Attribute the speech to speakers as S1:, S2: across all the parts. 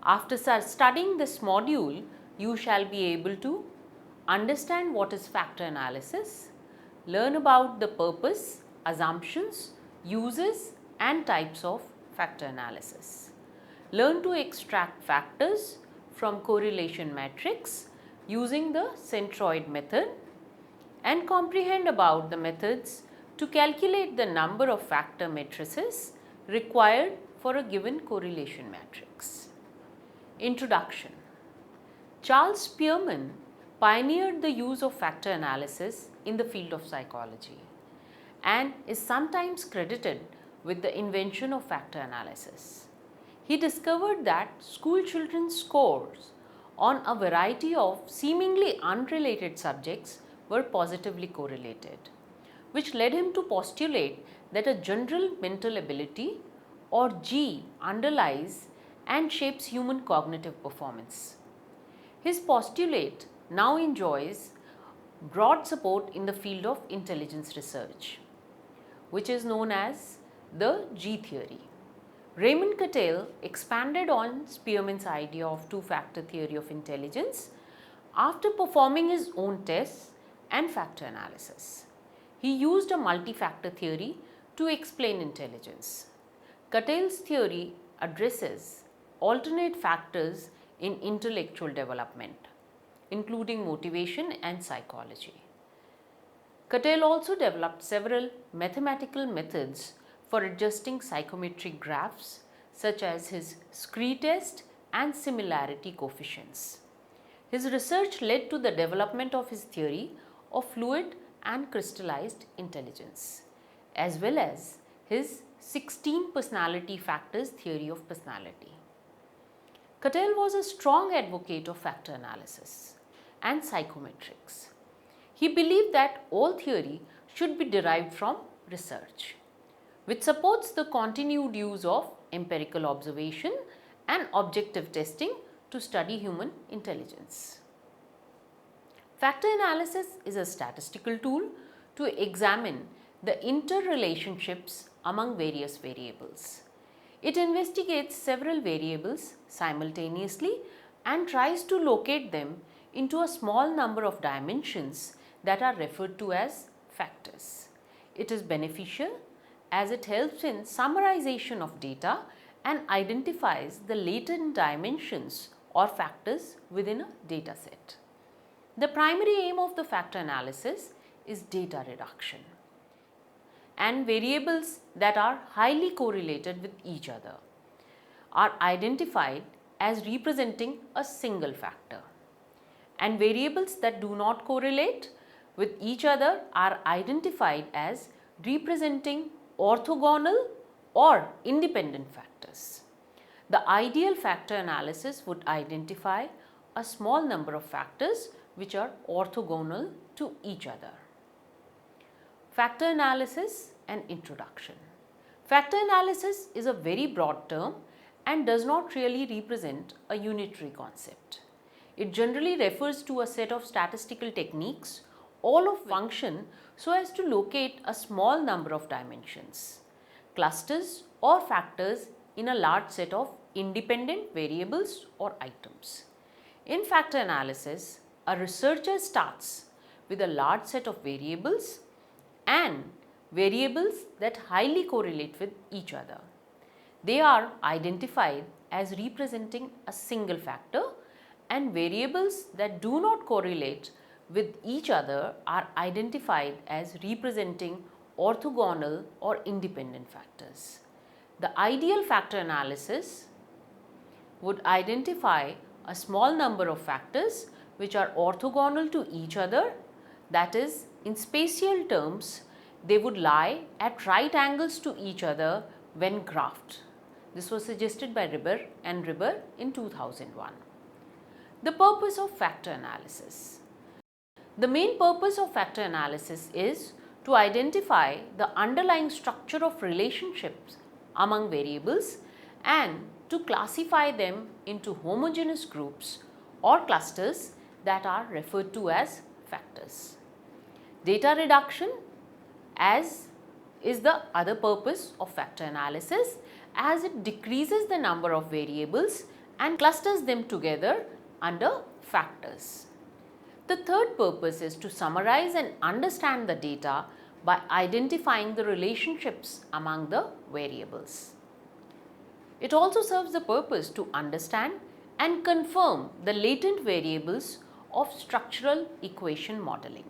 S1: After studying this module, you shall be able to understand what is factor analysis, learn about the purpose, assumptions, uses and types of factor analysis. Learn to extract factors from correlation matrix using the Centroid method and comprehend about the methods to calculate the number of factor matrices required for a given correlation matrix. Introduction. Charles Spearman pioneered the use of factor analysis in the field of psychology and is sometimes credited with the invention of factor analysis. He discovered that school children's scores on a variety of seemingly unrelated subjects were positively correlated, which led him to postulate that a general mental ability or G underlies and shapes human cognitive performance. His postulate now enjoys broad support in the field of intelligence research, which is known as the G theory. Raymond Cattell expanded on Spearman's idea of two-factor theory of intelligence after performing his own tests and factor analysis. He used a multi-factor theory to explain intelligence. Cattell's theory addresses alternate factors in intellectual development, including motivation and psychology. Cattell also developed several mathematical methods for adjusting psychometric graphs such as his Scree test and similarity coefficients. His research led to the development of his theory of fluid and crystallized intelligence, as well as his 16 personality factors theory of personality. Cattell was a strong advocate of factor analysis and psychometrics. He believed that all theory should be derived from research, which supports the continued use of empirical observation and objective testing to study human intelligence. Factor analysis is a statistical tool to examine the interrelationships among various variables. It investigates several variables simultaneously and tries to locate them into a small number of dimensions that are referred to as factors. It is beneficial as it helps in summarization of data and identifies the latent dimensions or factors within a data set. The primary aim of the factor analysis is data reduction, and variables that are highly correlated with each other are identified as representing a single factor, and variables that do not correlate with each other are identified as representing orthogonal or independent factors. The ideal factor analysis would identify a small number of factors which are orthogonal to each other. Factor analysis and introduction. Factor analysis is a very broad term and does not really represent a unitary concept. It generally refers to a set of statistical techniques, all of function so as to locate a small number of dimensions, clusters or factors in a large set of independent variables or items. In factor analysis, a researcher starts with a large set of variables and variables that highly correlate with each other. They are identified as representing a single factor, and variables that do not correlate with each other are identified as representing orthogonal or independent factors. The ideal factor analysis would identify a small number of factors which are orthogonal to each other, that is, in spatial terms, they would lie at right angles to each other when graphed. This was suggested by Ribber and Ribber in 2001. The purpose of factor analysis. The main purpose of factor analysis is to identify the underlying structure of relationships among variables and to classify them into homogeneous groups or clusters that are referred to as factors. Data reduction as is the other purpose of factor analysis, as it decreases the number of variables and clusters them together under factors. The third purpose is to summarize and understand the data by identifying the relationships among the variables. It also serves the purpose to understand and confirm the latent variables of structural equation modeling,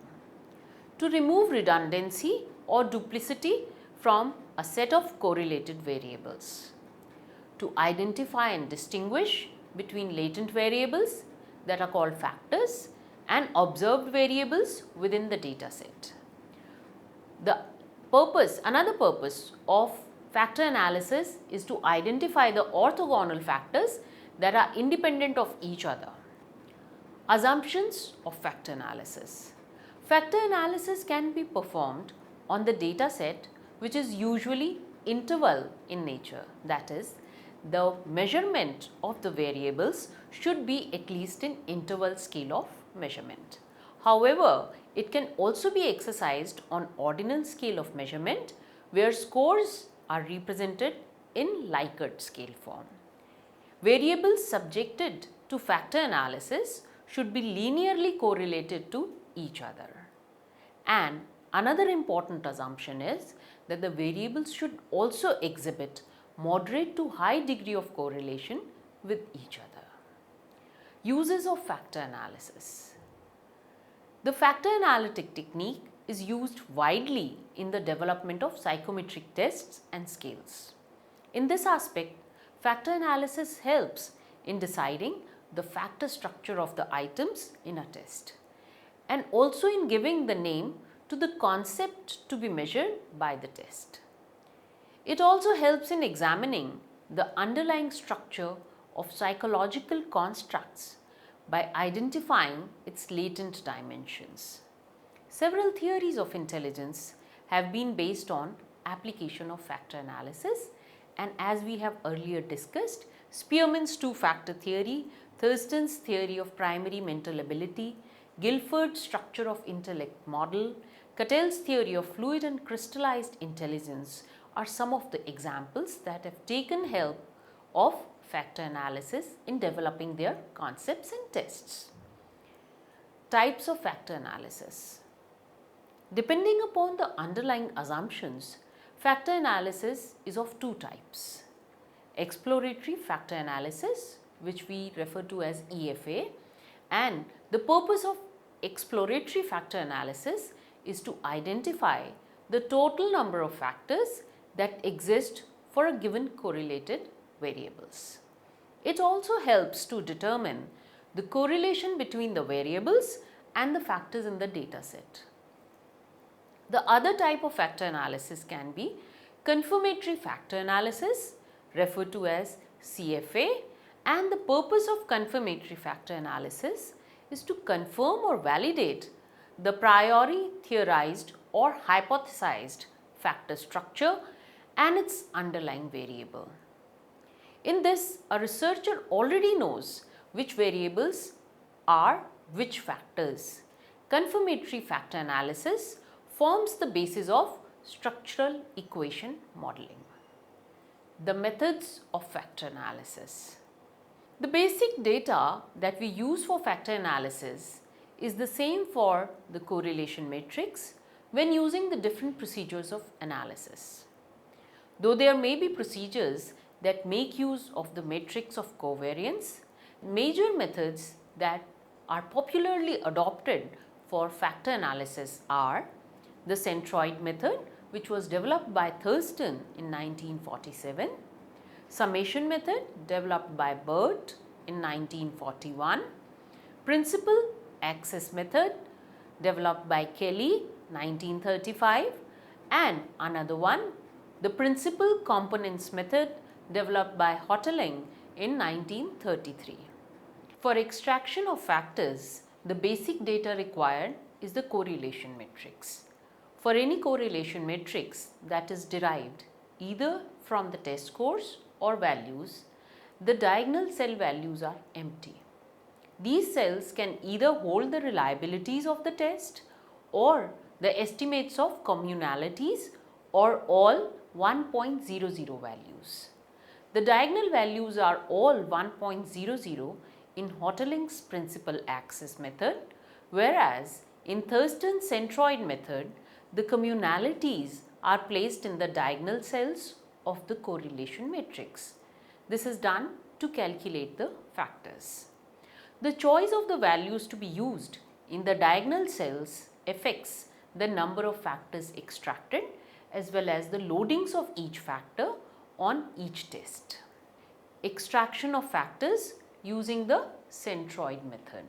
S1: to remove redundancy or duplicity from a set of correlated variables, to identify and distinguish between latent variables that are called factors and observed variables within the data set. Another purpose of factor analysis is to identify the orthogonal factors that are independent of each other. Assumptions of factor analysis. Factor analysis can be performed on the data set which is usually interval in nature, that is, the measurement of the variables should be at least in interval scale of measurement. However, it can also be exercised on ordinal scale of measurement where scores are represented in Likert scale form. Variables subjected to factor analysis should be linearly correlated to each other. And another important assumption is that the variables should also exhibit moderate to high degree of correlation with each other. Uses of factor analysis. The factor analytic technique is used widely in the development of psychometric tests and scales. In this aspect, factor analysis helps in deciding the factor structure of the items in a test and also in giving the name to the concept to be measured by the test. It also helps in examining the underlying structure of psychological constructs by identifying its latent dimensions. Several theories of intelligence have been based on application of factor analysis, and as we have earlier discussed, Spearman's two-factor theory, Thurston's theory of primary mental ability, Guilford's structure of intellect model, Cattell's theory of fluid and crystallized intelligence are some of the examples that have taken help of factor analysis in developing their concepts and tests. Types of factor analysis. Depending upon the underlying assumptions, factor analysis is of two types. Exploratory factor analysis, which we refer to as EFA, and the purpose of exploratory factor analysis is to identify the total number of factors that exist for a given correlated variables. It also helps to determine the correlation between the variables and the factors in the data set. The other type of factor analysis can be confirmatory factor analysis, referred to as CFA, and the purpose of confirmatory factor analysis is to confirm or validate the priori theorized or hypothesized factor structure and its underlying variable. In this, a researcher already knows which variables are which factors. Confirmatory factor analysis forms the basis of structural equation modeling. The methods of factor analysis. The basic data that we use for factor analysis is the same for the correlation matrix when using the different procedures of analysis. Though there may be procedures that make use of the matrix of covariance, major methods that are popularly adopted for factor analysis are the Centroid method, which was developed by Thurston in 1947, summation method developed by Burt in 1941, principal axis method developed by Kelly 1935, and another one, the principal components method developed by Hoteling in 1933. For extraction of factors, the basic data required is the correlation matrix. For any correlation matrix that is derived either from the test scores or values, the diagonal cell values are empty. These cells can either hold the reliabilities of the test or the estimates of communalities or all 1.00 values. The diagonal values are all 1.00 in Hoteling's principal axis method, whereas in Thurston's centroid method, the communalities are placed in the diagonal cells of the correlation matrix. This is done to calculate the factors. The choice of the values to be used in the diagonal cells affects the number of factors extracted as well as the loadings of each factor on each test. Extraction of factors using the centroid method.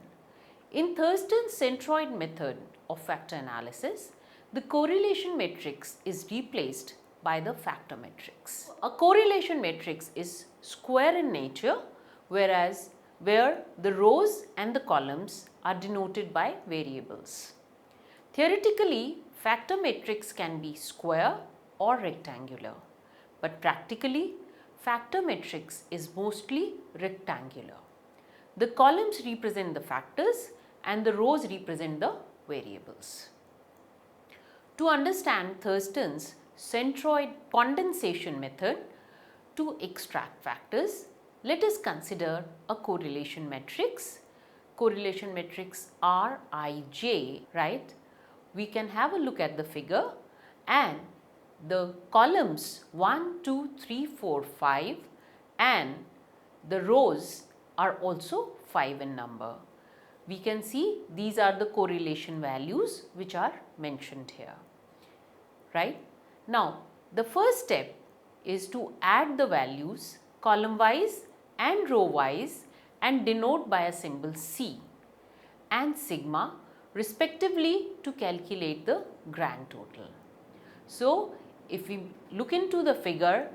S1: In Thurston's centroid method of factor analysis, the correlation matrix is replaced by the factor matrix. A correlation matrix is square in nature, whereas where the rows and the columns are denoted by variables. Theoretically, factor matrix can be square or rectangular, but practically, factor matrix is mostly rectangular. The columns represent the factors and the rows represent the variables. To understand Thurston's centroid condensation method to extract factors, let us consider a correlation matrix. Correlation matrix Rij, right? We can have a look at the figure, and the columns 1, 2, 3, 4, 5 and the rows are also 5 in number. We can see these are the correlation values which are mentioned here, right? Now, the first step is to add the values column wise and row wise and denote by a symbol C and sigma respectively to calculate the grand total. So, if we look into the figure,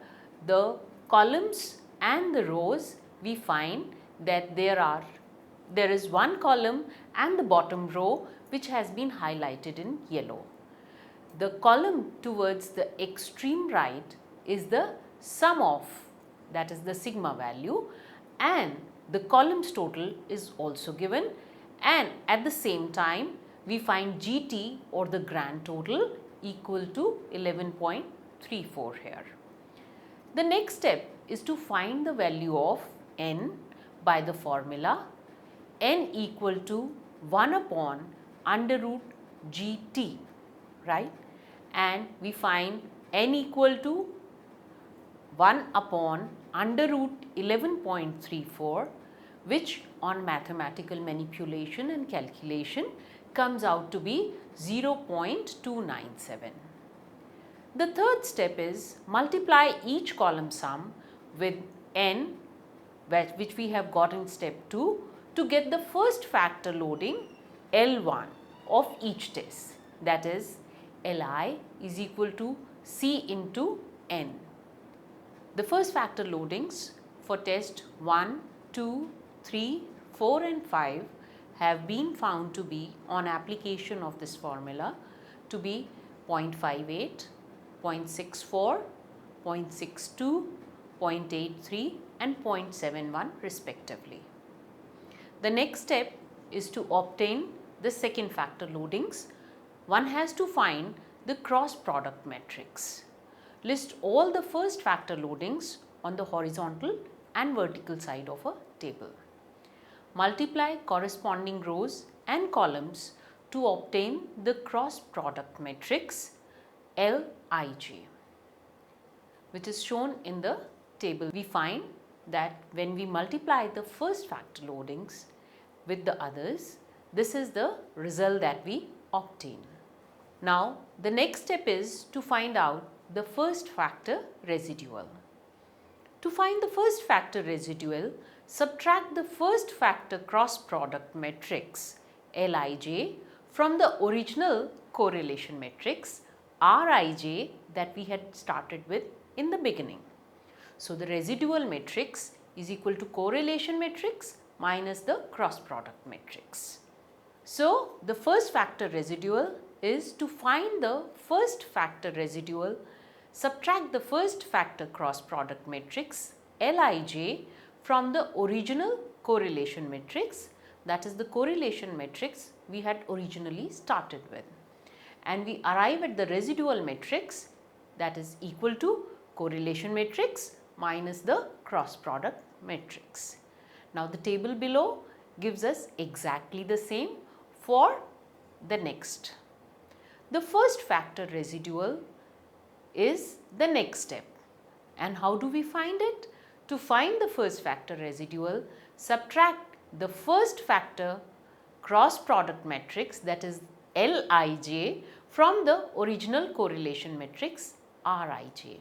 S1: the columns and the rows, we find that there is one column and the bottom row which has been highlighted in yellow. The column towards the extreme right is the sum of, that is the sigma value, and the columns total is also given, and at the same time we find GT or the grand total equal to 11.34 here. The next step is to find the value of n by the formula n equal to 1 upon under root GT, right? And we find n equal to 1 upon under root 11.34, which on mathematical manipulation and calculation comes out to be 0.297. The third step is multiply each column sum with n, which we have got in step 2, to get the first factor loading L1 of each test, that is Li is equal to C into n. The first factor loadings for test 1, 2, 3, 4 and 5 have been found to be, on application of this formula, to be 0.58, 0.64, 0.62, 0.83 and 0.71 respectively. The next step is to obtain the second factor loadings. One has to find the cross product matrix. List all the first factor loadings on the horizontal and vertical side of a table. Multiply corresponding rows and columns to obtain the cross product matrix Lij, which is shown in the table. We find that when we multiply the first factor loadings with the others, this is the result that we obtain. Now, the next step is to find out the first factor residual. To find the first factor residual, subtract the first factor cross product matrix Lij from the original correlation matrix Rij that we had started with in the beginning. So, the residual matrix is equal to correlation matrix minus the cross product matrix. So, the first factor residual is to find the first factor residual, subtract the first factor cross product matrix Lij from the original correlation matrix, that is the correlation matrix we had originally started with, and we arrive at the residual matrix, that is equal to correlation matrix minus the cross product matrix. Now the table below gives us exactly the same for the next. The first factor residual is the next step. And how do we find it? To find the first factor residual, subtract the first factor cross product matrix, that is Lij, from the original correlation matrix Rij.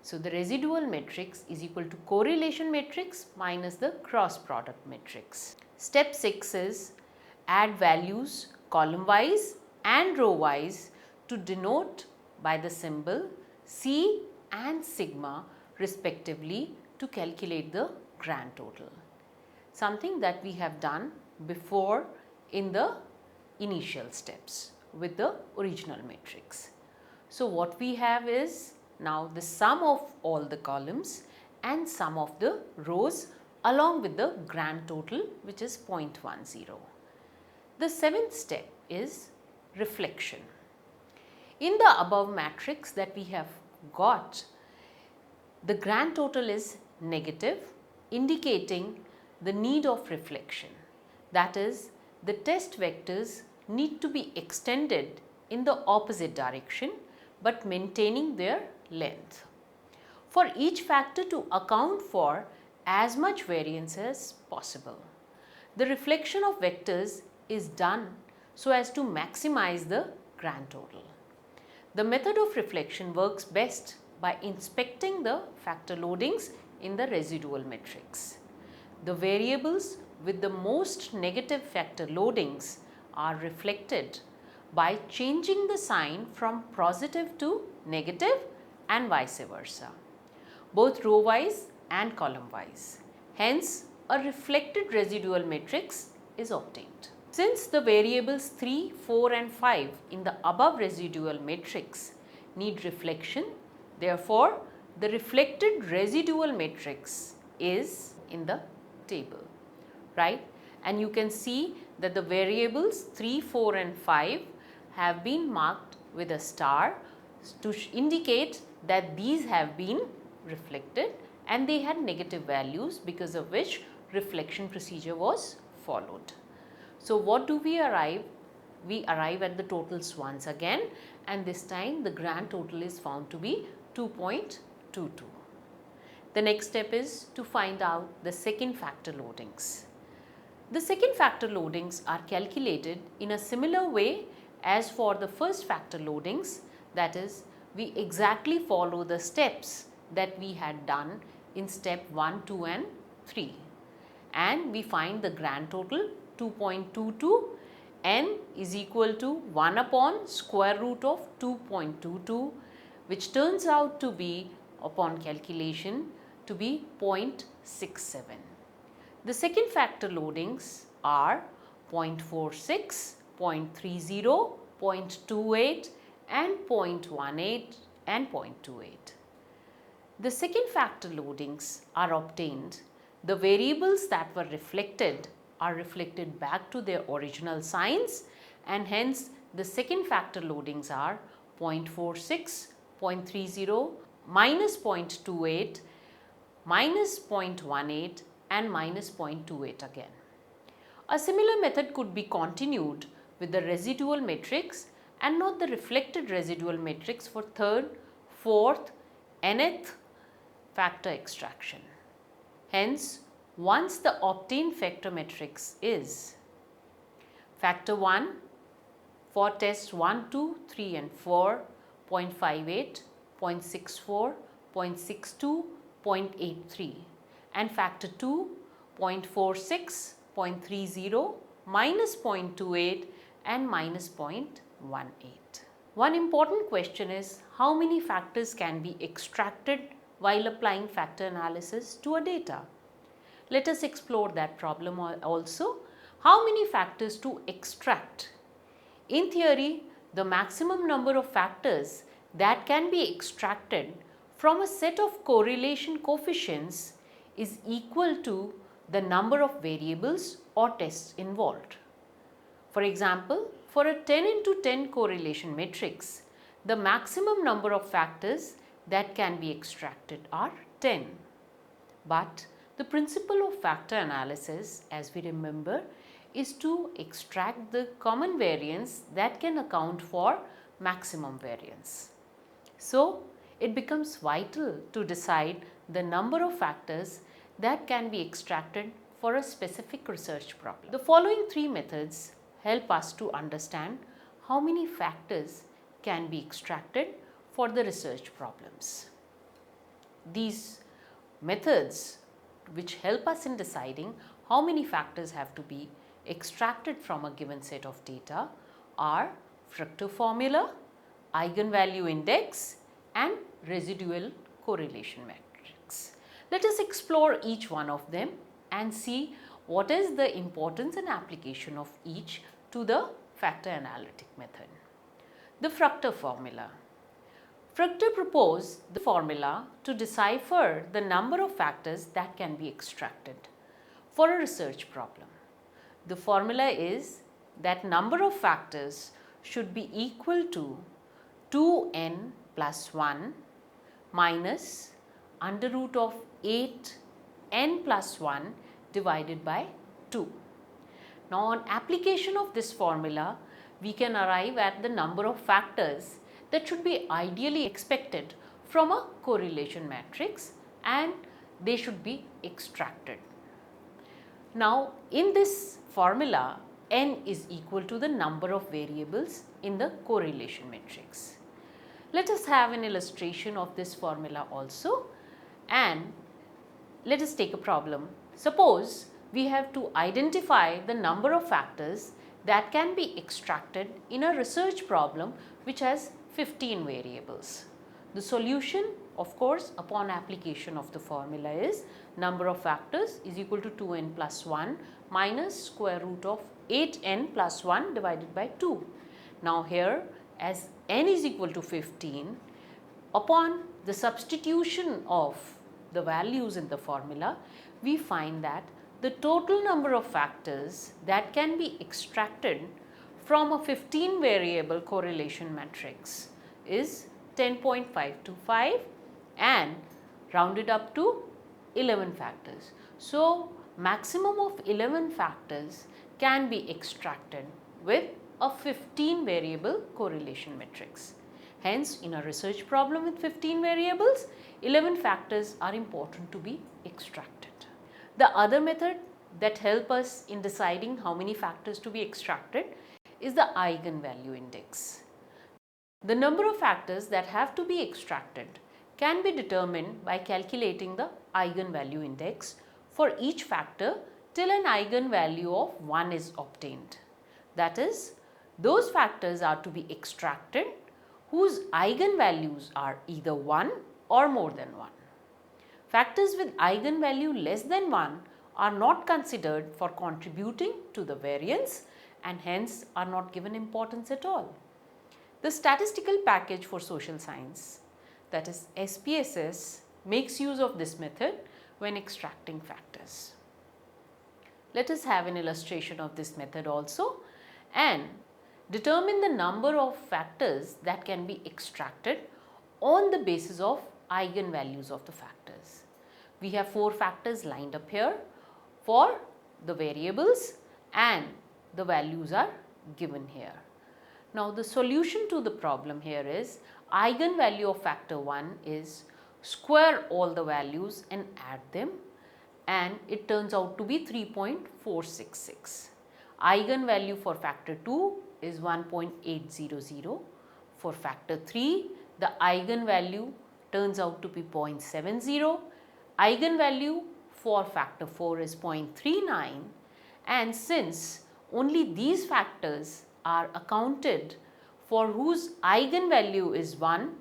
S1: So the residual matrix is equal to correlation matrix minus the cross product matrix. Step 6 is add values column wise and row wise to denote by the symbol C and sigma respectively to calculate the grand total. Something that we have done before in the initial steps with the original matrix. So what we have is now the sum of all the columns and sum of the rows along with the grand total, which is 0.10. The seventh step is reflection. In the above matrix that we have got, the grand total is negative, indicating the need of reflection. That is, the test vectors need to be extended in the opposite direction but maintaining their length. For each factor to account for as much variance as possible, the reflection of vectors is done so as to maximize the grand total. The method of reflection works best by inspecting the factor loadings in the residual matrix. The variables with the most negative factor loadings are reflected by changing the sign from positive to negative and vice versa, both row wise and column wise. Hence, a reflected residual matrix is obtained. Since the variables 3, 4 and 5 in the above residual matrix need reflection, therefore, the reflected residual matrix is in the table, right? And you can see that the variables 3, 4 and 5 have been marked with a star to indicate that these have been reflected and they had negative values, because of which reflection procedure was followed. So what do we arrive? We arrive at the totals once again, and this time the grand total is found to be 2.22. The next step is to find out the second factor loadings. The second factor loadings are calculated in a similar way as for the first factor loadings, that is, we exactly follow the steps that we had done in step 1, 2 and 3, and we find the grand total 2.22. N is equal to 1 upon square root of 2.22, which turns out to be, upon calculation, to be 0.67. The second factor loadings are 0.46, 0.30, 0.28 and 0.18 and 0.28. The second factor loadings are obtained. The variables that were reflected are reflected back to their original signs, and hence the second factor loadings are 0.46, 0.30, minus 0.28, minus 0.18 and minus 0.28 again. A similar method could be continued with the residual matrix and not the reflected residual matrix for third, fourth, nth factor extraction. Hence, once the obtained factor matrix is factor 1 for tests 1, 2, 3 and 4, 0.58, 0.64, 0.62, 0.83 and factor 2, 0.46, 0.30, minus 0.28 and minus 0.18. One important question is how many factors can be extracted while applying factor analysis to a data. Let us explore that problem also. How many factors to extract? In theory, the maximum number of factors that can be extracted from a set of correlation coefficients is equal to the number of variables or tests involved. For example, for a 10 into 10 correlation matrix, the maximum number of factors that can be extracted are 10. But the principle of factor analysis, as we remember, is to extract the common variance that can account for maximum variance. So, it becomes vital to decide the number of factors that can be extracted for a specific research problem. The following three methods help us to understand how many factors can be extracted for the research problems. These methods, which help us in deciding how many factors have to be extracted from a given set of data, are Fructer formula, eigenvalue index, and residual correlation matrix. Let us explore each one of them and see what is the importance and application of each to the factor analytic method. The Fructer formula. Fructer proposed the formula to decipher the number of factors that can be extracted for a research problem. The formula is that number of factors should be equal to 2n plus 1 minus under root of 8n plus 1 divided by 2. Now, on application of this formula, we can arrive at the number of factors that should be ideally expected from a correlation matrix, and they should be extracted. Now, in this formula, n is equal to the number of variables in the correlation matrix. Let us have an illustration of this formula also, and let us take a problem. Suppose we have to identify the number of factors that can be extracted in a research problem which has 15 variables. The solution, of course, upon application of the formula is number of factors is equal to 2n plus 1 minus square root of 8n plus 1 divided by 2. Now, here as n is equal to 15, upon the substitution of the values in the formula, we find that the total number of factors that can be extracted from a 15 variable correlation matrix is 10.525 and rounded up to 11 factors. So, maximum of 11 factors can be extracted with a 15 variable correlation matrix. Hence, in a research problem with 15 variables, 11 factors are important to be extracted. The other method that help us in deciding how many factors to be extracted is the eigenvalue index. The number of factors that have to be extracted can be determined by calculating the eigenvalue index for each factor till an eigenvalue of 1 is obtained. That is, those factors are to be extracted whose eigenvalues are either 1 or more than 1. Factors with eigenvalue less than 1 are not considered for contributing to the variance and hence are not given importance at all. The statistical package for social science, that is SPSS, makes use of this method when extracting factors. Let us have an illustration of this method also and determine the number of factors that can be extracted on the basis of eigenvalues of the factors. We have 4 factors lined up here for the variables and the values are given here. Now, the solution to the problem here is eigenvalue of factor 1 is square all the values and add them, and it turns out to be 3.466. Eigenvalue for factor 2 is 1.800. For factor 3, the eigenvalue turns out to be 0.70. Eigenvalue for factor 4 is 0.39, and since only these factors are accounted for whose eigenvalue is 1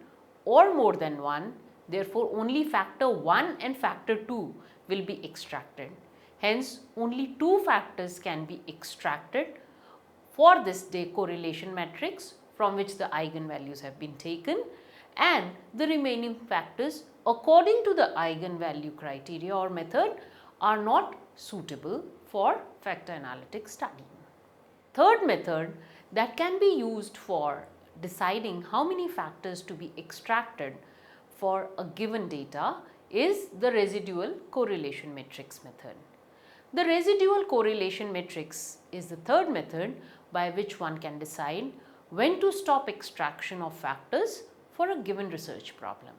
S1: or more than 1, therefore only factor 1 and factor 2 will be extracted. Hence, only 2 factors can be extracted for this correlation matrix from which the eigenvalues have been taken, and the remaining factors according to the eigenvalue criteria or method are not suitable for factor analytic study. Third method that can be used for deciding how many factors to be extracted for a given data is the residual correlation matrix method. The residual correlation matrix is the third method by which one can decide when to stop extraction of factors for a given research problem.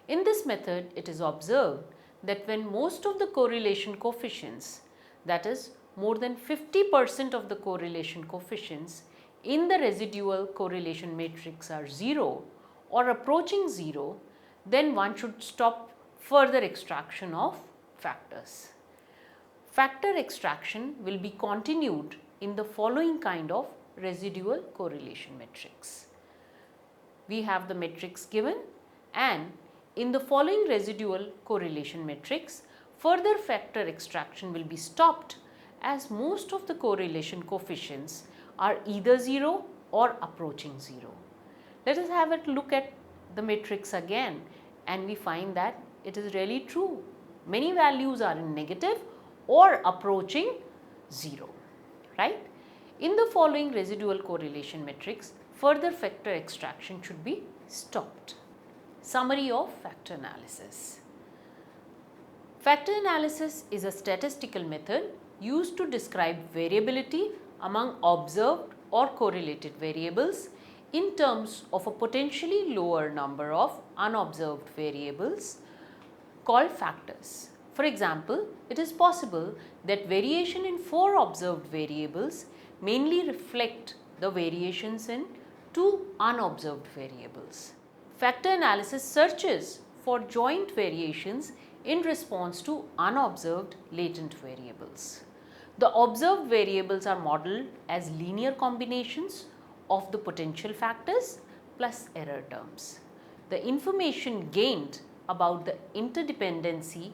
S1: In this method, it is observed that when most of the correlation coefficients, that is more than 50% of the correlation coefficients in the residual correlation matrix are 0 or approaching 0, then one should stop further extraction of factors. Factor extraction will be continued in the following kind of residual correlation matrix. We have the matrix given, and in the following residual correlation matrix, further factor extraction will be stopped as most of the correlation coefficients are either 0 or approaching 0. Let us have a look at the matrix again, and we find that it is really true. Many values are in negative or approaching 0, right? In the following residual correlation matrix, further factor extraction should be stopped. Summary of factor analysis. Factor analysis is a statistical method used to describe variability among observed or correlated variables in terms of a potentially lower number of unobserved variables called factors. For example, it is possible that variation in 4 observed variables mainly reflect the variations in 2 unobserved variables. Factor analysis searches for joint variations in response to unobserved latent variables. The observed variables are modeled as linear combinations of the potential factors plus error terms. The information gained about the interdependency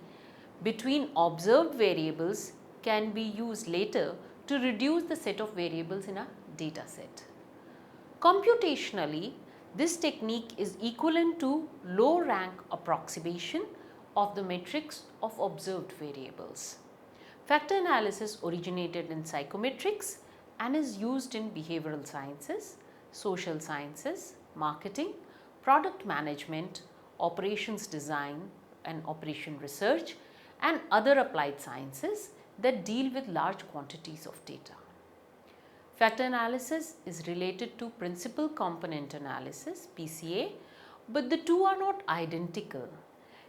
S1: between observed variables can be used later to reduce the set of variables in a data set. Computationally, this technique is equivalent to low rank approximation of the matrix of observed variables. Factor analysis originated in psychometrics and is used in behavioral sciences, social sciences, marketing, product management, operations design and operation research, and other applied sciences that deal with large quantities of data. Factor analysis is related to principal component analysis (PCA), but the two are not identical.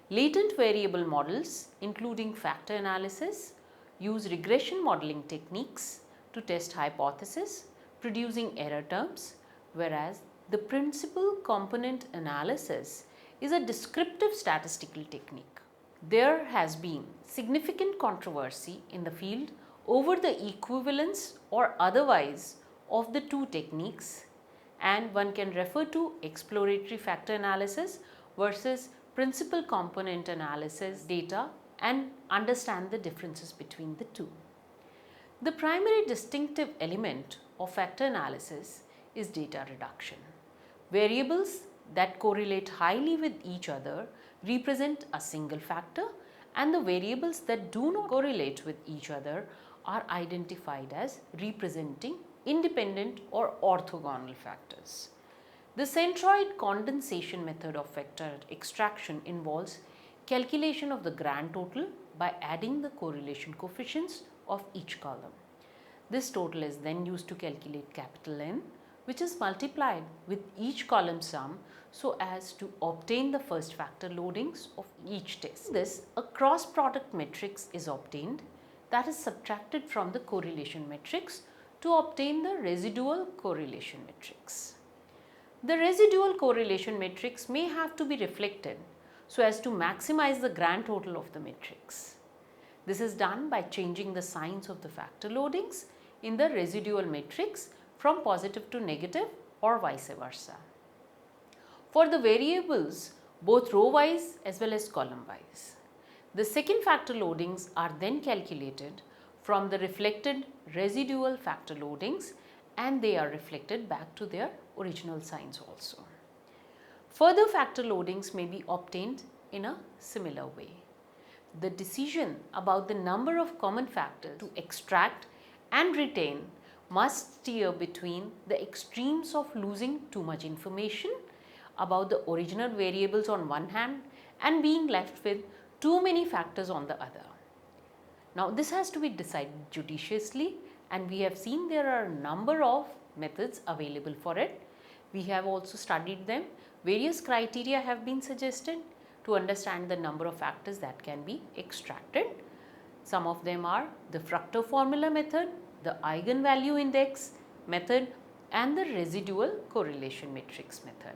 S1: Latent variable models, including factor analysis, use regression modeling techniques to test hypotheses, producing error terms, whereas the principal component analysis is a descriptive statistical technique. There has been significant controversy in the field over the equivalence or otherwise of the two techniques, and one can refer to exploratory factor analysis versus principal component analysis data and understand the differences between the two. The primary distinctive element of factor analysis is data reduction. Variables that correlate highly with each other represent a single factor, and the variables that do not correlate with each other are identified as representing independent or orthogonal factors. The centroid condensation method of factor extraction involves calculation of the grand total by adding the correlation coefficients of each column. This total is then used to calculate capital N, which is multiplied with each column sum so as to obtain the first factor loadings of each test. This, a cross product matrix is obtained that is subtracted from the correlation matrix to obtain the residual correlation matrix. The residual correlation matrix may have to be reflected so as to maximize the grand total of the matrix. This is done by changing the signs of the factor loadings in the residual matrix from positive to negative or vice versa. For the variables, both row wise as well as column wise, the second factor loadings are then calculated from the reflected residual factor loadings, and they are reflected back to their original signs also. Further factor loadings may be obtained in a similar way. The decision about the number of common factors to extract and retain must steer between the extremes of losing too much information about the original variables on one hand and being left with too many factors on the other. Now this has to be decided judiciously, and we have seen there are a number of methods available for it. We have also studied them. Various criteria have been suggested to understand the number of factors that can be extracted. Some of them are the Fructo formula method, the eigenvalue index method, and the residual correlation matrix method.